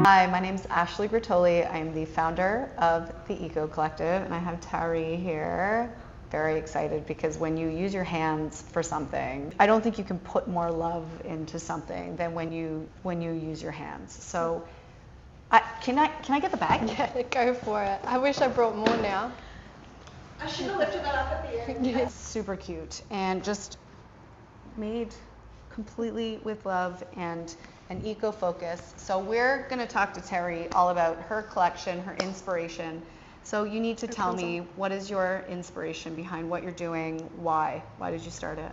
Hi, my name is Ashley Grottoli. I'm the founder of the Eco Collective, and I have Tarree here. Very excited because when you use your hands for something, I don't think you can put more love into something than when you use your hands. So, can I get the bag? Yeah, go for it. I wish I brought more now. I should have lifted that up at the end. Yeah. Super cute and just made completely with love and an eco focus. So we're going to talk to Tarree all about her collection, her inspiration. So you need to tell me, what is your inspiration behind what you're doing? Why did you start it?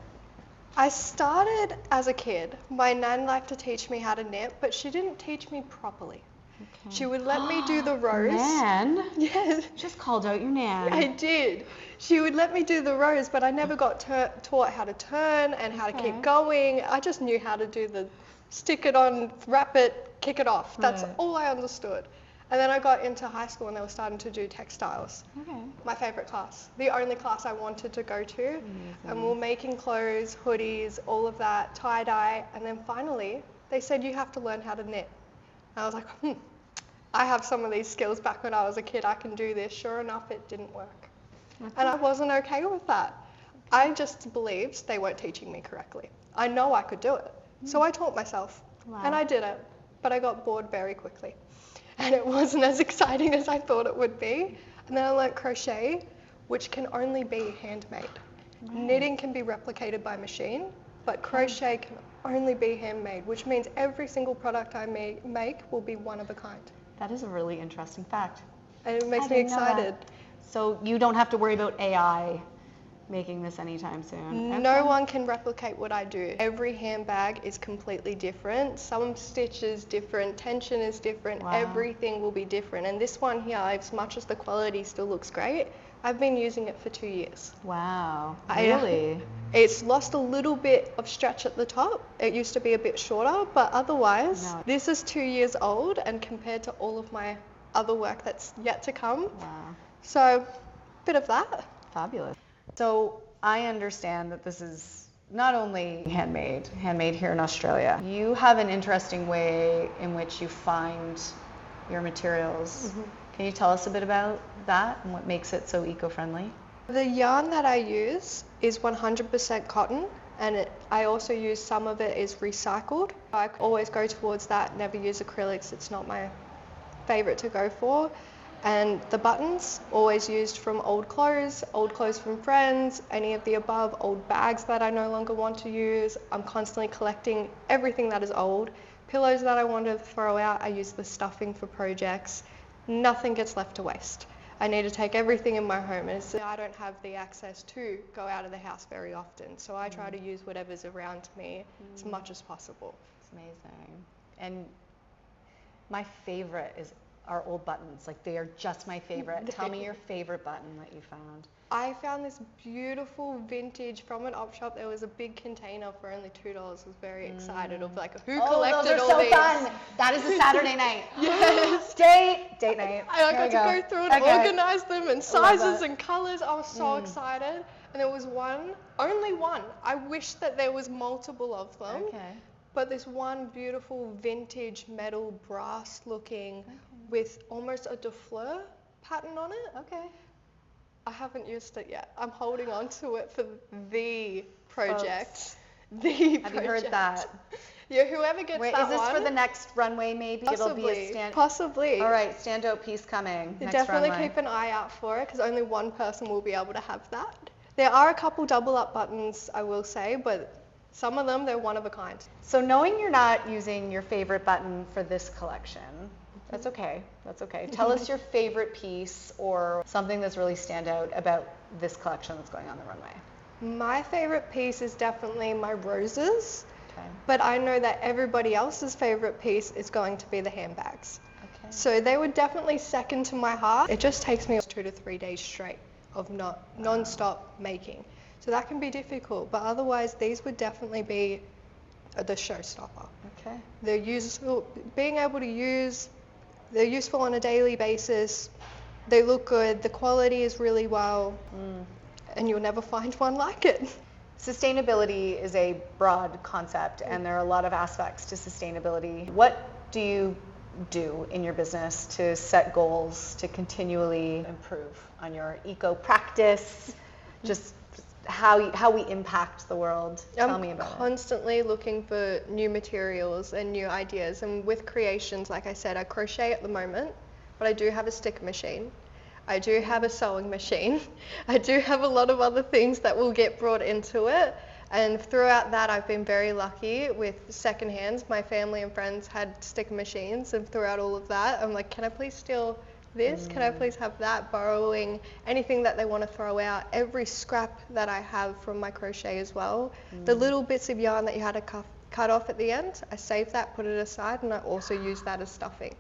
I started as a kid. My nan liked to teach me how to knit, but she didn't teach me properly. Okay. She would let me do the rows. Nan? Yes. Just called out your nan. I did. She would let me do the rows, but I never got taught how to turn and how to keep going. I just knew how to do the stick it on, wrap it, kick it off. That's all I understood. And then I got into high school and they were starting to do textiles. Okay. My favorite class. The only class I wanted to go to. Amazing. And we were making clothes, hoodies, all of that, tie-dye. And then finally, they said, you have to learn how to knit. And I was like, I have some of these skills back when I was a kid. I can do this. Sure enough, it didn't work. And I wasn't okay with that. I just believed they weren't teaching me correctly. I know I could do it. So I taught myself. Wow. And I did it. But I got bored very quickly. And it wasn't as exciting as I thought it would be. And then I learnt crochet, which can only be handmade. Right. Knitting can be replicated by machine, but crochet can only be handmade, which means every single product I make will be one of a kind. That is a really interesting fact. And it makes me excited. So you don't have to worry about AI making this anytime soon? No one can replicate what I do. Every handbag is completely different. Some stitches different, tension is different, everything will be different. And this one here, as much as the quality still looks great, I've been using it for 2 years. Wow, really? It's lost a little bit of stretch at the top. It used to be a bit shorter, but otherwise, this is 2 years old and compared to all of my other work that's yet to come. Wow. So, bit of that. Fabulous. So I understand that this is not only handmade here in Australia. You have an interesting way in which you find your materials. Mm-hmm. Can you tell us a bit about that and what makes it so eco-friendly? The yarn that I use is 100% cotton, and I also use some of it is recycled. I always go towards that, never use acrylics. It's not my favorite to go for. And the buttons, always used from old clothes from friends, any of the above, old bags that I no longer want to use. I'm constantly collecting everything that is old. Pillows that I want to throw out, I use the stuffing for projects. Nothing gets left to waste. I need to take everything in my home, and I don't have the access to go out of the house very often. So I try to use whatever's around me as much as possible. It's amazing. And my favorite is our old buttons. Like, they are just my favorite. Tell me your favorite button that you found. I found this beautiful vintage from an op shop. There was a big container for only $2. I was very excited of like, who collected those are all so these? fun. That is a Saturday night. Yes. Date night. I got to go through and organize them and sizes and colors. I was so excited. And there was only one. I wish that there was multiple of them. Okay. But this one beautiful vintage metal brass looking with almost a douffleur pattern on it. Okay. I haven't used it yet. I'm holding on to it for the project. Have you heard that? Yeah, whoever gets that one. Is this for the next runway maybe? Possibly. It'll be a stand. Possibly. All right, standout piece coming. Next Definitely runway. keep an eye out for it because only one person will be able to have that. There are a couple double up buttons, I will say, but some of them, they're one of a kind. So knowing you're not using your favorite button for this collection, that's okay. That's okay. Tell us your favorite piece or something that's really stand out about this collection that's going on the runway. My favorite piece is definitely my roses. Okay. But I know that everybody else's favorite piece is going to be the handbags. Okay. So they would definitely second to my heart. It just takes me 2 to 3 days straight of non-stop making. So that can be difficult, but otherwise these would definitely be the showstopper. Okay. They're useful, being able to use, they're useful on a daily basis. They look good, the quality is really well, and you'll never find one like it. Sustainability is a broad concept, and there are a lot of aspects to sustainability. What do you do in your business to set goals, to continually improve on your eco practice, just how we impact the world? Tell me about I'm constantly looking for new materials and new ideas, and with creations, like I said, I crochet at the moment, but I do have a sticker machine. I do have a sewing machine. I do have a lot of other things that will get brought into it. And throughout that, I've been very lucky with second hands. My family and friends had sticker machines, and throughout all of that, I'm like, can I please steal this? Can I please have that? Borrowing anything that they want to throw out. Every scrap that I have from my crochet as well. The little bits of yarn that you had to cut off at the end, I saved that, put it aside, and I also use that as stuffing.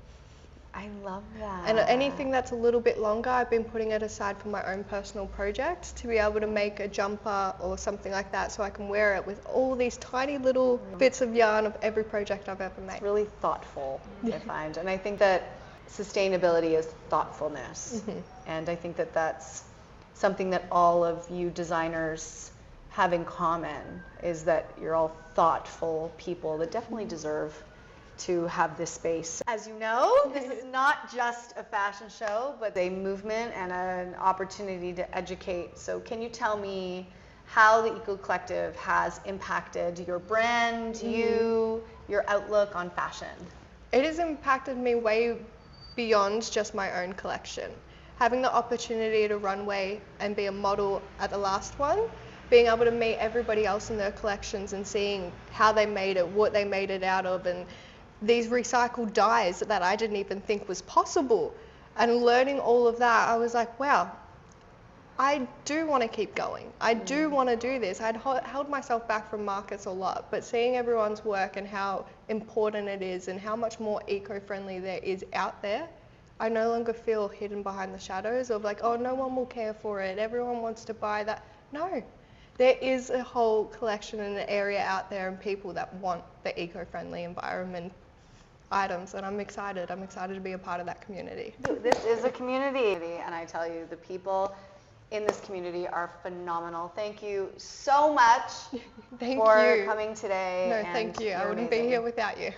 I love that. And anything that's a little bit longer, I've been putting it aside for my own personal project to be able to make a jumper or something like that, so I can wear it with all these tiny little bits of yarn of every project I've ever made. It's really thoughtful, I find. And I think that sustainability is thoughtfulness. And I think that that's something that all of you designers have in common, is that you're all thoughtful people that definitely deserve to have this space. As you know, this is not just a fashion show, but a movement and an opportunity to educate. So can you tell me how the Eco Collective has impacted your brand, you, your outlook on fashion? It has impacted me way beyond just my own collection. Having the opportunity to runway and be a model at the last one, being able to meet everybody else in their collections and seeing how they made it, what they made it out of, and these recycled dyes that I didn't even think was possible. And learning all of that, I was like, wow, I do want to keep going. I do want to do this. I'd held myself back from markets a lot, but seeing everyone's work and how important it is and how much more eco-friendly there is out there, I no longer feel hidden behind the shadows of like, oh, no one will care for it. Everyone wants to buy that. No, there is a whole collection and an area out there and people that want the eco-friendly environment items, and I'm excited to be a part of that community. This is a community, and I tell you, the people in this community are phenomenal. Thank you so much for coming today. No, thank you. I wouldn't be here without you.